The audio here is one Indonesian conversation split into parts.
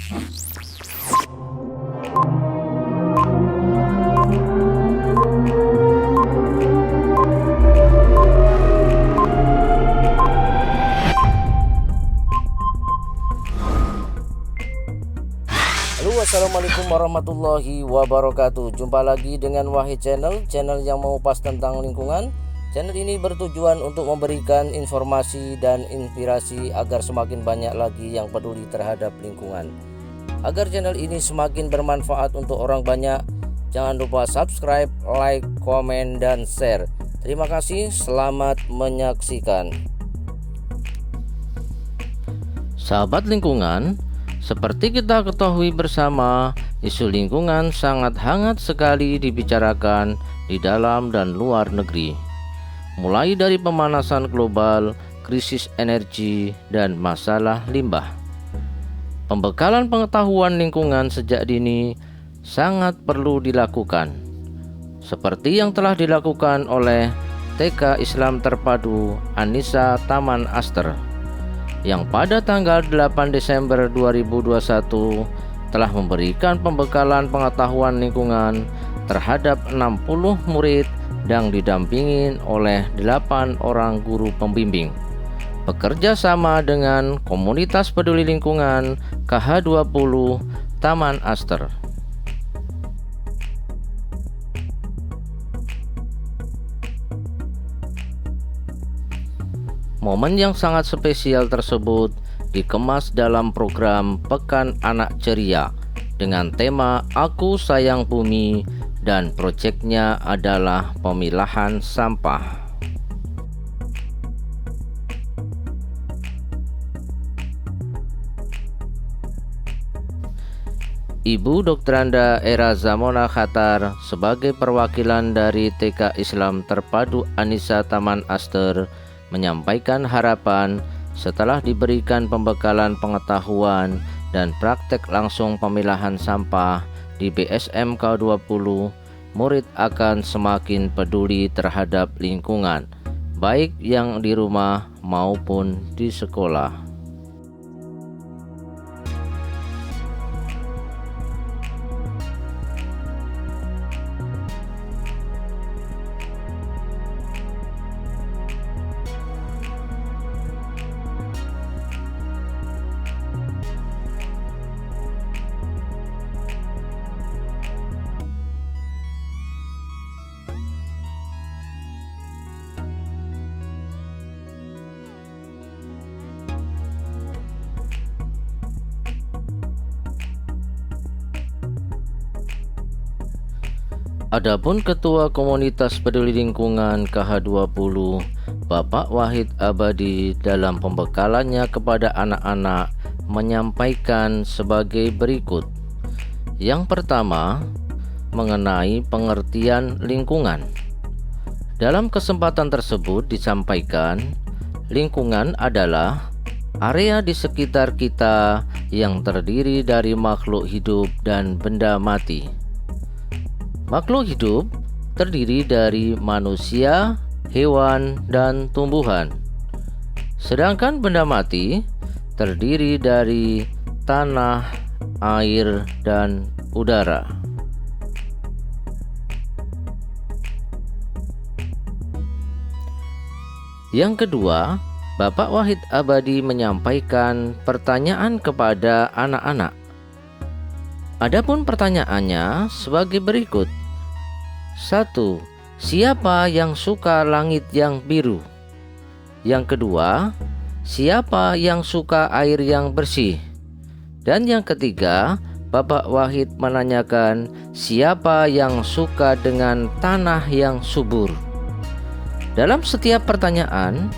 Assalamualaikum warahmatullahi wabarakatuh. Jumpa lagi dengan Wahid Channel yang mengupas tentang lingkungan. Channel ini bertujuan untuk memberikan informasi dan inspirasi agar semakin banyak lagi yang peduli terhadap lingkungan. Agar channel ini semakin bermanfaat untuk orang banyak, jangan lupa subscribe, like, komen, dan share. Terima kasih, selamat menyaksikan. Sahabat lingkungan, seperti kita ketahui bersama, isu lingkungan sangat hangat sekali dibicarakan di dalam dan luar negeri. Mulai dari pemanasan global, krisis energi, dan masalah limbah. Pembekalan pengetahuan lingkungan sejak dini sangat perlu dilakukan. Seperti yang telah dilakukan oleh TK Islam Terpadu An-Nisa Taman Aster, yang pada tanggal 8 Desember 2021 telah memberikan pembekalan pengetahuan lingkungan terhadap 60 murid yang didampingi oleh 8 orang guru pembimbing. Bekerja sama dengan komunitas peduli lingkungan KH20 Taman Aster. Momen yang sangat spesial tersebut dikemas dalam program Pekan Anak Ceria dengan tema Aku Sayang Bumi, dan proyeknya adalah pemilahan sampah. Ibu Dr. Anda Era Zamona Khatar sebagai perwakilan dari TK Islam Terpadu An-Nisa Taman Aster menyampaikan harapan setelah diberikan pembekalan pengetahuan dan praktek langsung pemilahan sampah di BSM K20, murid akan semakin peduli terhadap lingkungan, baik yang di rumah maupun di sekolah. Adapun Ketua Komunitas Peduli Lingkungan KH20, Bapak Wahid Abadi, dalam pembekalannya kepada anak-anak menyampaikan sebagai berikut. Yang pertama, mengenai pengertian lingkungan. Dalam kesempatan tersebut disampaikan, lingkungan adalah area di sekitar kita yang terdiri dari makhluk hidup dan benda mati. Makhluk hidup terdiri dari manusia, hewan, dan tumbuhan. Sedangkan benda mati terdiri dari tanah, air, dan udara. Yang kedua, Bapak Wahid Abadi menyampaikan pertanyaan kepada anak-anak. Adapun pertanyaannya sebagai berikut. 1. Siapa yang suka langit yang biru? Yang kedua, siapa yang suka air yang bersih? Dan yang ketiga, Bapak Wahid menanyakan siapa yang suka dengan tanah yang subur? Dalam setiap pertanyaan,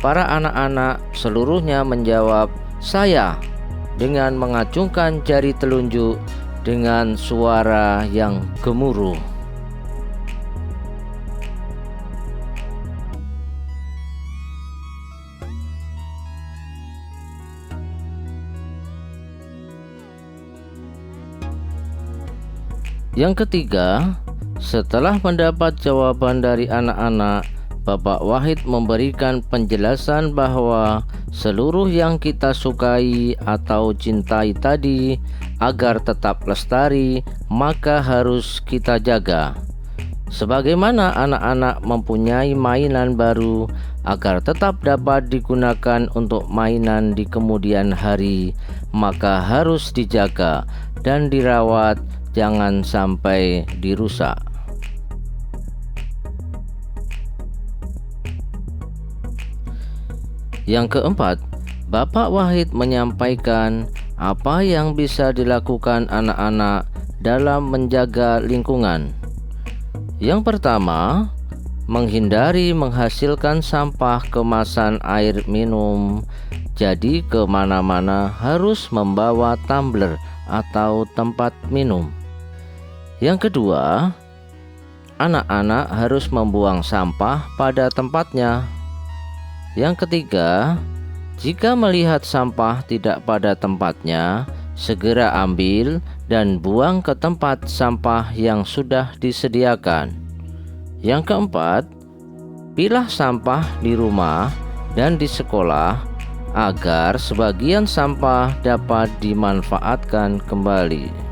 para anak-anak seluruhnya menjawab saya dengan mengacungkan jari telunjuk dengan suara yang gemuruh. Yang ketiga, setelah mendapat jawaban dari anak-anak, Bapak Wahid memberikan penjelasan bahwa seluruh yang kita sukai atau cintai tadi agar tetap lestari, maka harus kita jaga. Sebagaimana anak-anak mempunyai mainan baru agar tetap dapat digunakan untuk mainan di kemudian hari, maka harus dijaga dan dirawat, jangan sampai dirusak. Yang keempat, Bapak Wahid menyampaikan apa yang bisa dilakukan anak-anak dalam menjaga lingkungan. Yang pertama, menghindari menghasilkan sampah kemasan air minum. Jadi kemana-mana harus membawa tumbler atau tempat minum. Yang kedua, anak-anak harus membuang sampah pada tempatnya. Yang ketiga, jika melihat sampah tidak pada tempatnya, segera ambil dan buang ke tempat sampah yang sudah disediakan. Yang keempat, pilah sampah di rumah dan di sekolah agar sebagian sampah dapat dimanfaatkan kembali.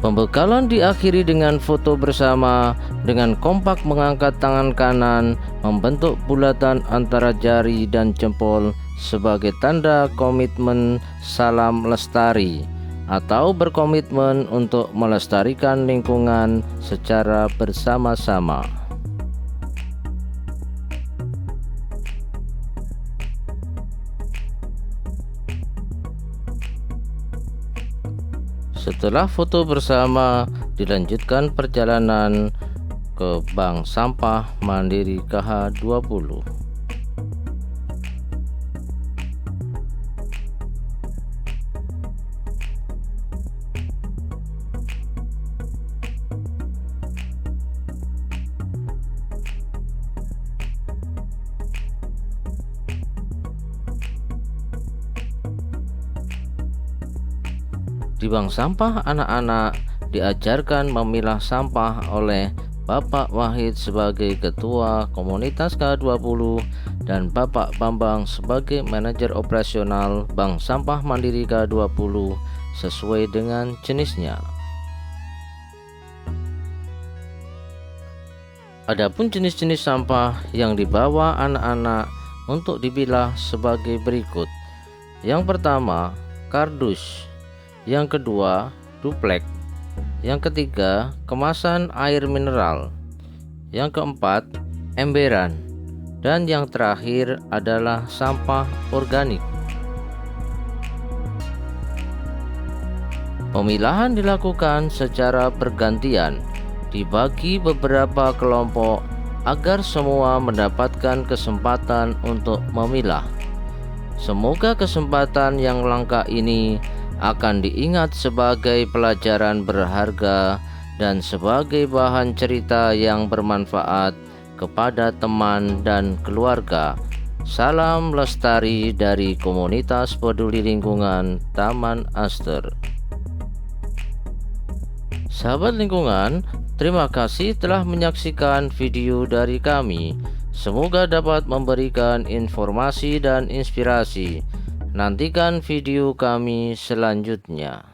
Pembekalan diakhiri dengan foto bersama dengan kompak mengangkat tangan kanan membentuk bulatan antara jari dan jempol sebagai tanda komitmen salam lestari atau berkomitmen untuk melestarikan lingkungan secara bersama-sama. Setelah foto bersama, dilanjutkan perjalanan ke Bank Sampah Mandiri KH20. Di bank sampah, anak-anak diajarkan memilah sampah oleh Bapak Wahid sebagai Ketua Komunitas K20 dan Bapak Bambang sebagai Manajer Operasional Bank Sampah Mandiri K20 sesuai dengan jenisnya. Adapun jenis-jenis sampah yang dibawa anak-anak untuk dipilah sebagai berikut. Yang pertama, kardus. Yang kedua, duplek. Yang ketiga, kemasan air mineral. Yang keempat, emberan. Dan yang terakhir adalah sampah organik. Pemilahan dilakukan secara bergantian, dibagi beberapa kelompok agar semua mendapatkan kesempatan untuk memilah. Semoga kesempatan yang langka ini akan diingat sebagai pelajaran berharga dan sebagai bahan cerita yang bermanfaat kepada teman dan keluarga. Salam lestari dari Komunitas Peduli Lingkungan Taman Aster. Sahabat lingkungan, terima kasih telah menyaksikan video dari kami. Semoga dapat memberikan informasi dan inspirasi. Nantikan video kami selanjutnya.